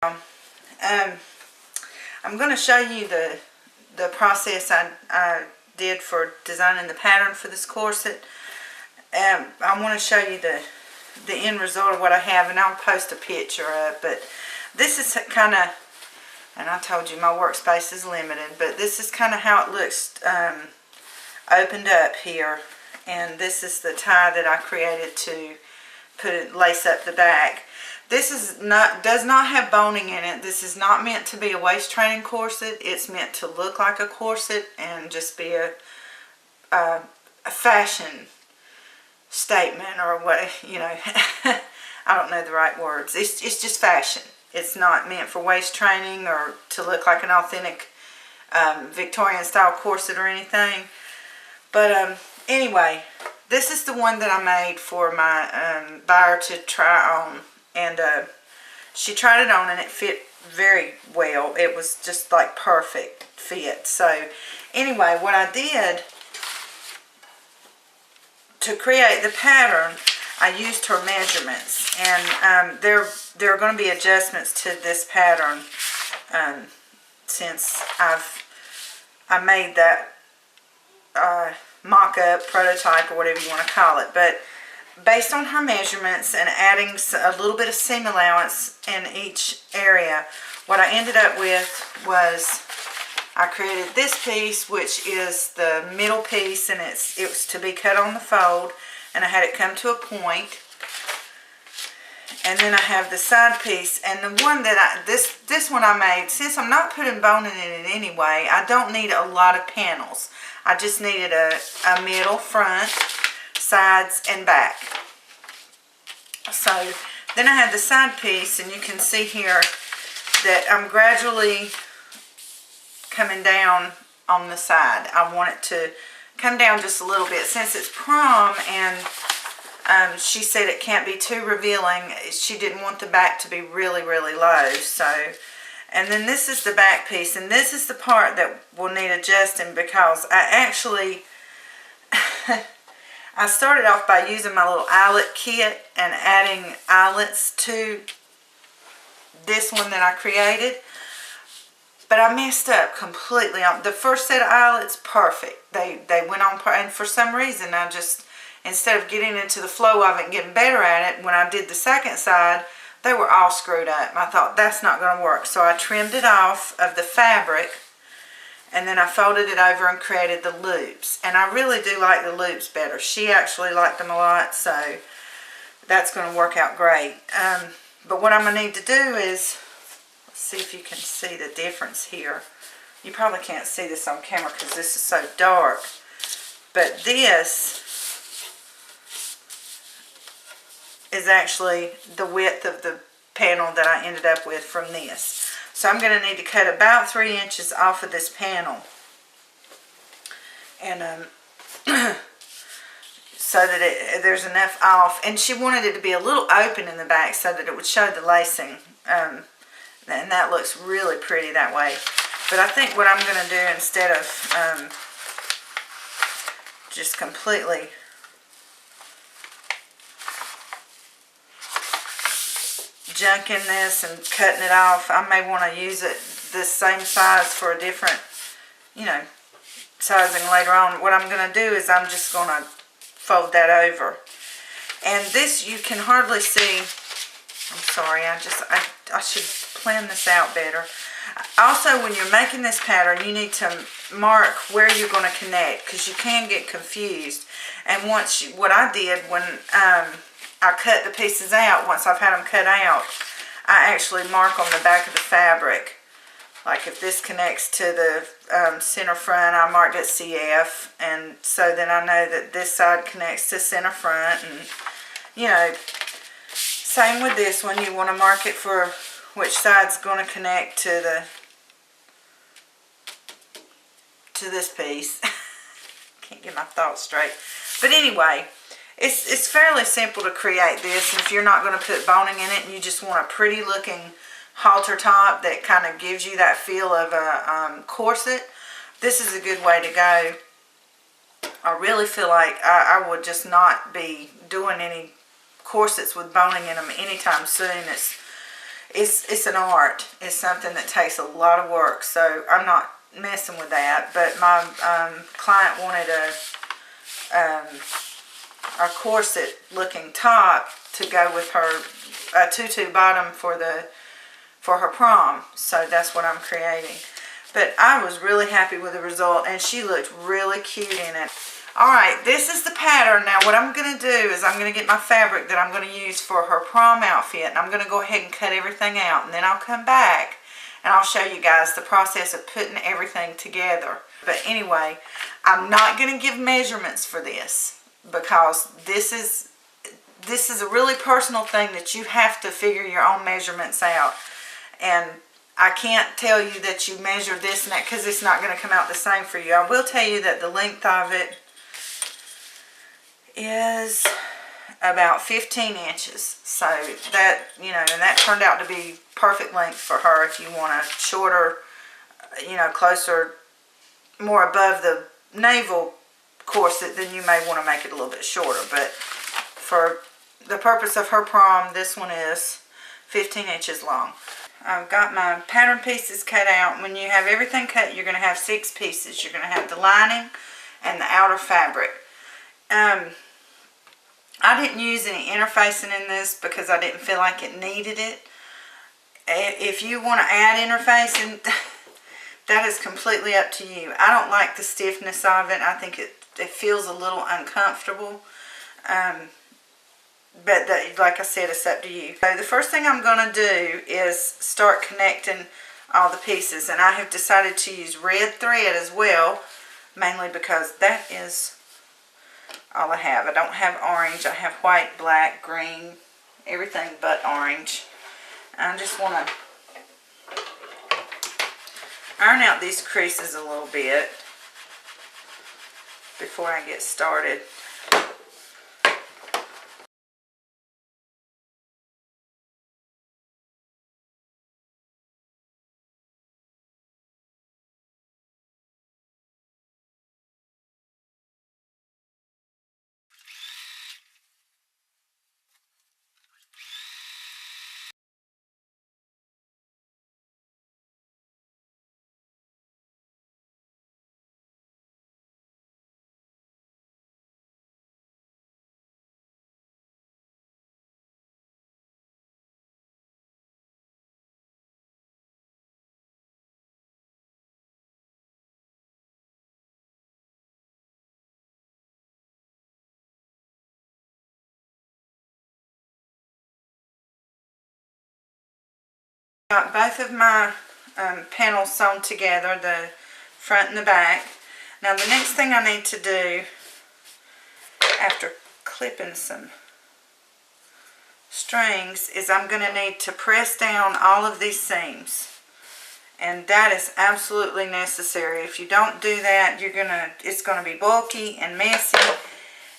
I'm going to show you the process I did for designing the pattern for this corset. I want to show you the end result of what I have, and I'll post a picture up. But this is kind of, and I told you my workspace is limited, but this is kind of how it looks opened up here. And this is the tie that I created to lace up the back. This does not have boning in it. This is not meant to be a waist training corset. It's meant to look like a corset and just be a fashion statement, or what, you know. I don't know the right words. It's just fashion. It's not meant for waist training or to look like an authentic Victorian style corset or anything. But anyway, this is the one that I made for my buyer to try on. And she tried it on and it fit very well. It was just like perfect fit. So anyway, what I did to create the pattern, I used her measurements. And there are going to be adjustments to this pattern since I made that mock-up, prototype, or whatever you want to call it. But based on her measurements and adding a little bit of seam allowance in each area, what I ended up with was I created this piece, which is the middle piece, and it was to be cut on the fold, and I had it come to a point. And then I have the side piece, and the one that this one I made, since I'm not putting boning in it anyway, I don't need a lot of panels. I just needed a middle, front, sides, and back. So then I have the side piece, and you can see here that I'm gradually coming down on the side. I want it to come down just a little bit. Since it's prom and she said it can't be too revealing, she didn't want the back to be really, really low. So, and then this is the back piece, and this is the part that will need adjusting, because I actually I started off by using my little eyelet kit and adding eyelets to this one that I created. But I messed up completely. The first set of eyelets, perfect. They went on, and for some reason I just, instead of getting into the flow of it and getting better at it, when I did the second side, they were all screwed up. I thought, that's not going to work. So I trimmed it off of the fabric, and then I folded it over and created the loops. And I really do like the loops better. She actually liked them a lot, so that's going to work out great. But what I'm going to need to do is, let's see if you can see the difference here. You probably can't see this on camera because this is so dark. But this is actually the width of the panel that I ended up with from this. So I'm going to need to cut about 3 inches off of this panel. And so that there's enough off. And she wanted it to be a little open in the back so that it would show the lacing. And that looks really pretty that way. But I think what I'm going to do, instead of just completely junking this and cutting it off, I may want to use it this same size for a different, you know, sizing later on. What I'm going to do is I'm just going to fold that over. And this, you can hardly see. I'm sorry, I should plan this out better. Also, when you're making this pattern, you need to mark where you're going to connect, because you can get confused. And what I did when I cut the pieces out, once I've had them cut out, I actually mark on the back of the fabric. Like if this connects to the center front, I marked it CF, and so then I know that this side connects to center front. And you know, same with this one, you want to mark it for which side's going to connect to this piece. Can't get my thoughts straight. But anyway, it's fairly simple to create this. And if you're not going to put boning in it and you just want a pretty looking halter top that kind of gives you that feel of a corset, this is a good way to go. I really feel like I would just not be doing any corsets with boning in them anytime soon. it's an art. It's something that takes a lot of work, so I'm not messing with that. But my client wanted a corset looking top to go with her tutu bottom for her prom, so that's what I'm creating. But I was really happy with the result, and she looked really cute in it. Alright, this is the pattern. Now what I'm going to do is I'm going to get my fabric that I'm going to use for her prom outfit, and I'm going to go ahead and cut everything out, and then I'll come back and I'll show you guys the process of putting everything together. But anyway, I'm not going to give measurements for this, because this is a really personal thing that you have to figure your own measurements out. And I can't tell you that you measure this and that, because it's not going to come out the same for you. I will tell you that the length of it is about 15 inches. So that, you know, and that turned out to be perfect length for her. If you want a shorter, you know, closer, more above the navel corset, then you may want to make it a little bit shorter. But for the purpose of her prom, this one is 15 inches long. I've got my pattern pieces cut out. When you have everything cut, you're going to have 6 pieces. You're going to have the lining and the outer fabric. I didn't use any interfacing in this because I didn't feel like it needed it. If you want to add interfacing, that is completely up to you. I don't like the stiffness of it. I think it feels a little uncomfortable. But like I said, it's up to you. So the first thing I'm going to do is start connecting all the pieces. And I have decided to use red thread as well, mainly because that is all I have. I don't have orange. I have white, black, green, everything but orange. I just want to iron out these creases a little bit before I get started. Got both of my panels sewn together, the front and the back. Now the next thing I need to do, after clipping some strings, is I'm going to need to press down all of these seams. And that is absolutely necessary. If you don't do that, it's going to be bulky and messy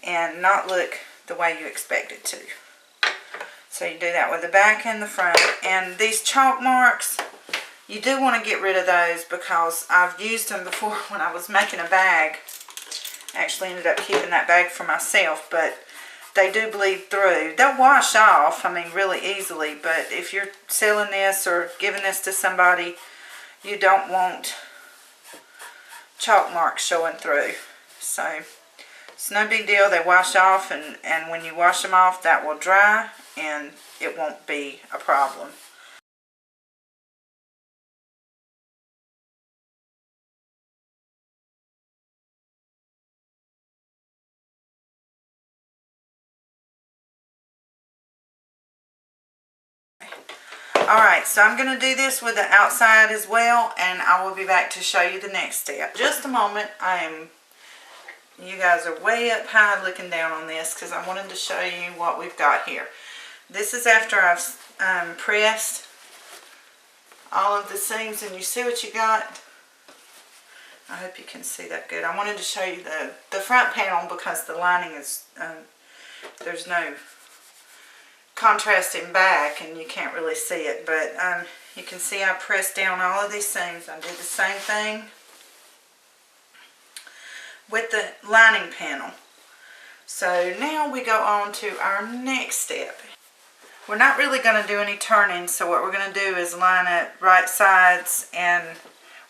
and not look the way you expect it to. So you do that with the back and the front. And these chalk marks, you do want to get rid of those, because I've used them before when I was making a bag. I actually ended up keeping that bag for myself, but they do bleed through. They'll wash off, I mean, really easily, but if you're selling this or giving this to somebody, you don't want chalk marks showing through. So it's no big deal. They wash off, and when you wash them off, that will dry and it won't be a problem. Alright, so I'm going to do this with the outside as well, and I will be back to show you the next step. Just a moment. You guys are way up high looking down on this, because I wanted to show you what we've got here. This is after I've pressed all of the seams, and you see what you got? I hope you can see that good. I wanted to show you the front panel, because the lining is, there's no contrasting back and you can't really see it, but you can see I pressed down all of these seams. I did the same thing with the lining panel. So now we go on to our next step. We're not really going to do any turning, so what we're going to do is line up right sides, and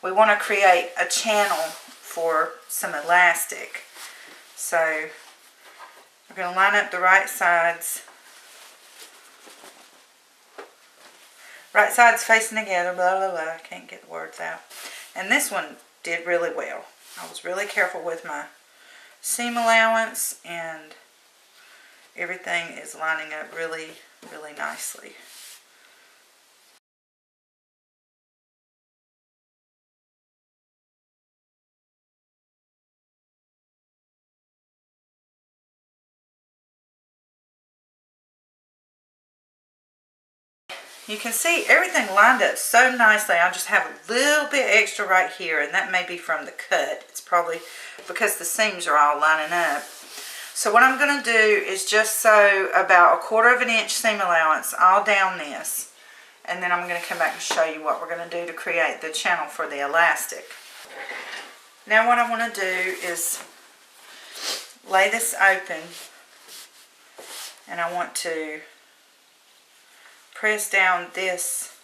we want to create a channel for some elastic. So we're going to line up the right sides facing together, blah, blah, blah. I can't get the words out. And this one did really well. I was really careful with my seam allowance, and everything is lining up really, really nicely. You can see everything lined up so nicely. I just have a little bit extra right here, and that may be from the cut. It's probably because the seams are all lining up. So what I'm going to do is just sew about 1/4 of an inch seam allowance all down this, and then I'm going to come back and show you what we're going to do to create the channel for the elastic. Now what I want to do is lay this open, and I want to press down this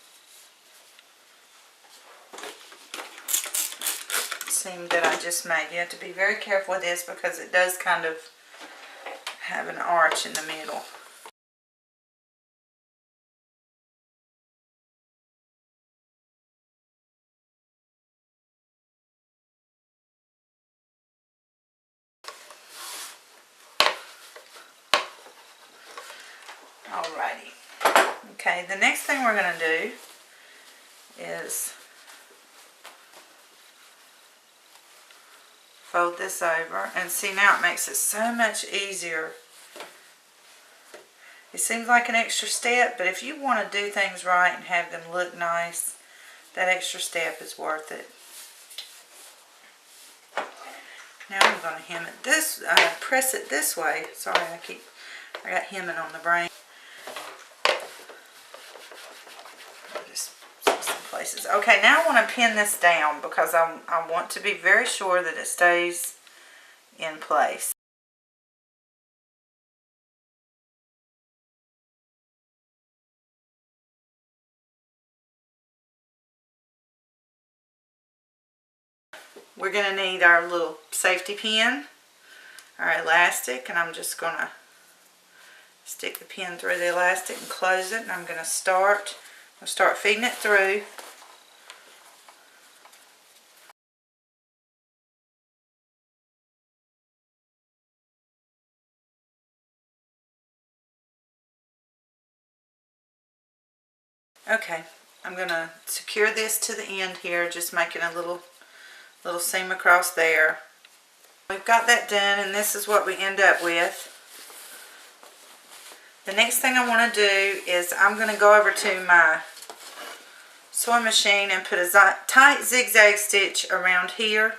seam that I just made. You have to be very careful with this because it does kind of have an arch in the middle. Alrighty. Okay, the next thing we're going to do is fold this over, and see, now it makes it so much easier. It seems like an extra step, but if you want to do things right and have them look nice, that extra step is worth it. Now I'm going to hem it this, press it this way. Sorry, I got hemming on the brain. Just some places. Okay, now I want to pin this down because I want to be very sure that it stays in place. We're going to need our little safety pin, our elastic, and I'm just going to stick the pin through the elastic and close it, and I'm going to start feeding it through. Okay, I'm going to secure this to the end here, just making a little seam across there. We've got that done, and this is what we end up with. The next thing I want to do is I'm going to go over to my sewing machine and put a tight zigzag stitch around here,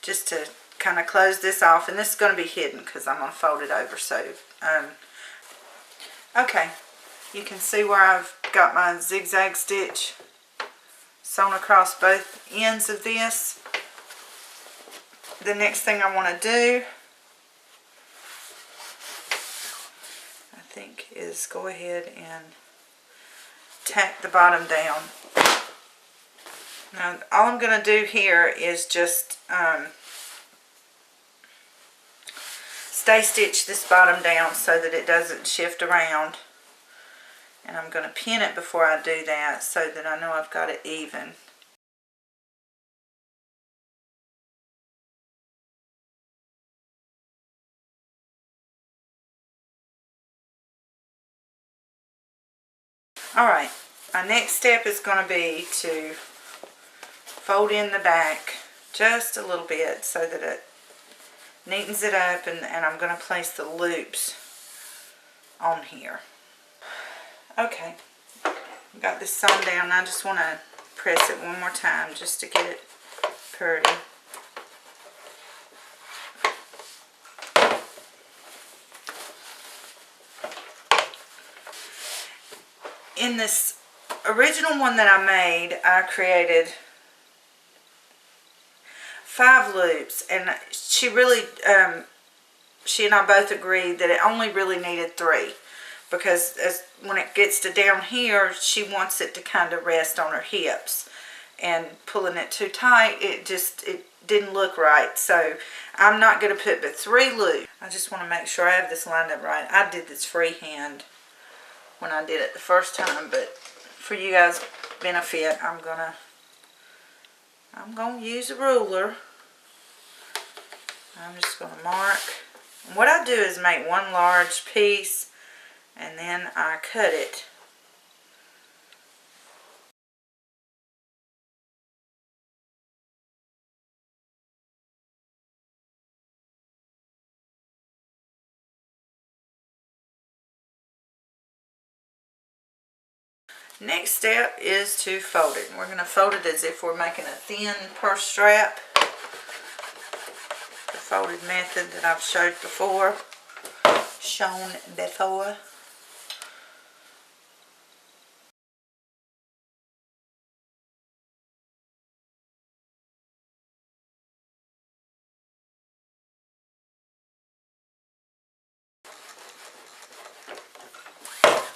just to kind of close this off, and this is going to be hidden because I'm going to fold it over. So okay, you can see where I've got my zigzag stitch sewn across both ends of this. The next thing I want to do, I think, is go ahead and tack the bottom down. Now all I'm going to do here is just stay stitch this bottom down so that it doesn't shift around. And I'm going to pin it before I do that so that I know I've got it even. Alright, my next step is going to be to fold in the back just a little bit so that it neatens it up, and I'm going to place the loops on here. Okay, I've got this sewn down. I just want to press it one more time just to get it pretty. In this original one that I made, I created 5 loops, and she really she and I both agreed that it only really needed 3. Because when it gets to down here, she wants it to kind of rest on her hips. And pulling it too tight, it didn't look right. So I'm not going to put but 3 loops. I just want to make sure I have this lined up right. I did this freehand when I did it the first time, but for you guys' benefit, I'm gonna use a ruler. I'm just gonna mark. And what I do is make one large piece and then I cut it. Next step is to fold it. We're going to fold it as if we're making a thin purse strap. The folded method that I've shown before.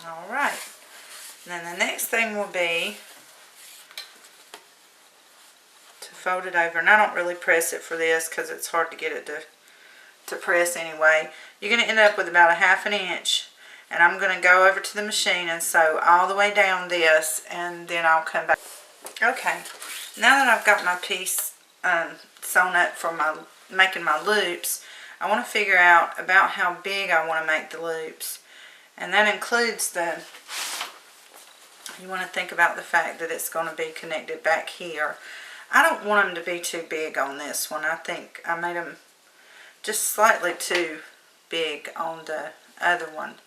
Alright. Then the next thing will be to fold it over. And I don't really press it for this because it's hard to get it to press anyway. You're going to end up with about a 1/2 inch. And I'm going to go over to the machine and sew all the way down this. And then I'll come back. Okay. Now that I've got my piece sewn up for making my loops, I want to figure out about how big I want to make the loops. And that includes you want to think about the fact that it's going to be connected back here. I don't want them to be too big on this one. I think I made them just slightly too big on the other one.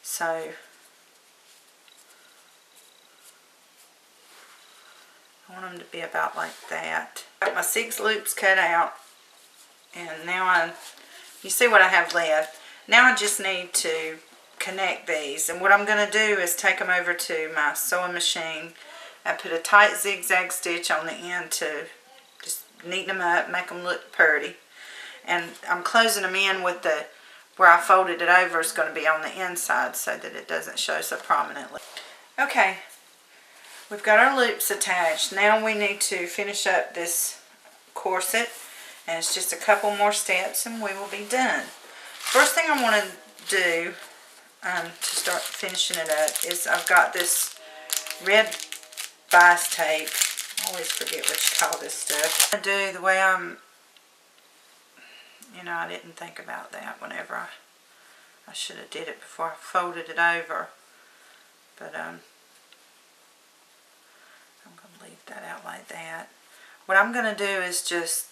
So I want them to be about like that. Got my 6 loops cut out. And now you see what I have left. Now I just need to connect these, and what I'm going to do is take them over to my sewing machine and put a tight zigzag stitch on the end to just neaten them up, make them look pretty. And I'm closing them in with where I folded it over is going to be on the inside so that it doesn't show so prominently. Okay, we've got our loops attached. Now we need to finish up this corset, and it's just a couple more steps and we will be done. First thing I want to do to start finishing it up is I've got this red bias tape. I always forget what you call this stuff. I do the way I didn't think about that whenever I should have did it before I folded it over. But I'm going to leave that out like that. What I'm going to do is just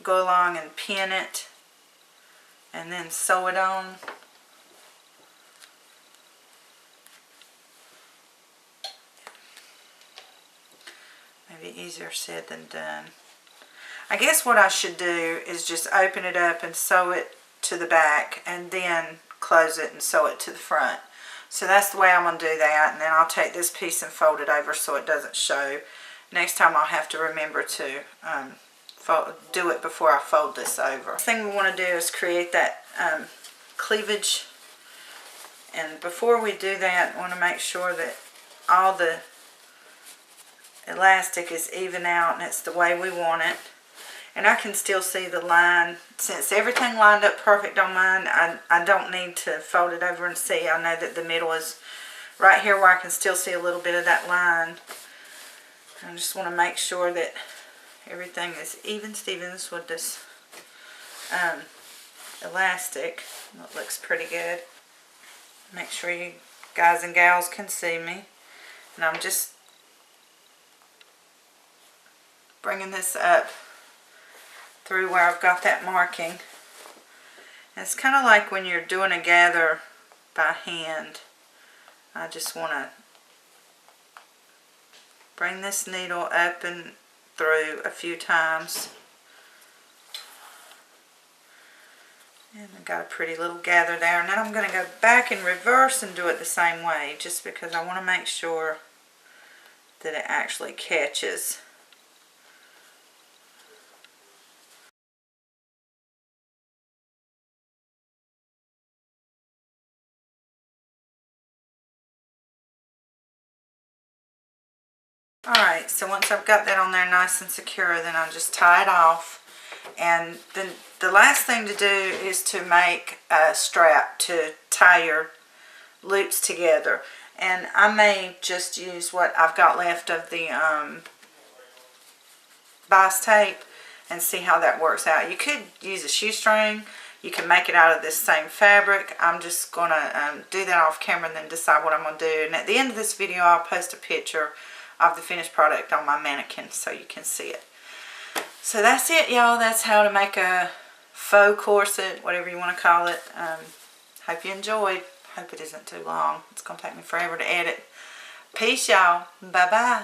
go along and pin it and then sew it on. Maybe easier said than done. I guess what I should do is just open it up and sew it to the back and then close it and sew it to the front. So that's the way I'm going to do that, and then I'll take this piece and fold it over so it doesn't show. Next time I'll have to remember to do it before I fold this over. The thing we want to do is create that cleavage, and before we do that I want to make sure that all the elastic is even out and it's the way we want it. And I can still see the line. Since everything lined up perfect on mine, I don't need to fold it over and see. I know that the middle is right here where I can still see a little bit of that line. I just want to make sure that everything is even Stevens with this elastic. It looks pretty good. Make sure you guys and gals can see me. And I'm just bringing this up through where I've got that marking. And it's kind of like when you're doing a gather by hand. I just want to bring this needle up and through a few times. And I've got a pretty little gather there. And then I'm going to go back in reverse and do it the same way, just because I want to make sure that it actually catches. Alright, so once I've got that on there nice and secure, then I'll just tie it off. And then the last thing to do is to make a strap to tie your loops together. And I may just use what I've got left of the bias tape and see how that works out. You could use a shoestring. You can make it out of this same fabric. I'm just going to do that off camera and then decide what I'm going to do. And at the end of this video, I'll post a picture of the finished product on my mannequin so you can see it. So that's it, y'all. That's how to make a faux corset, whatever you want to call it. Hope you enjoyed. Hope it isn't too long. It's going to take me forever to edit. Peace, y'all. Bye-bye.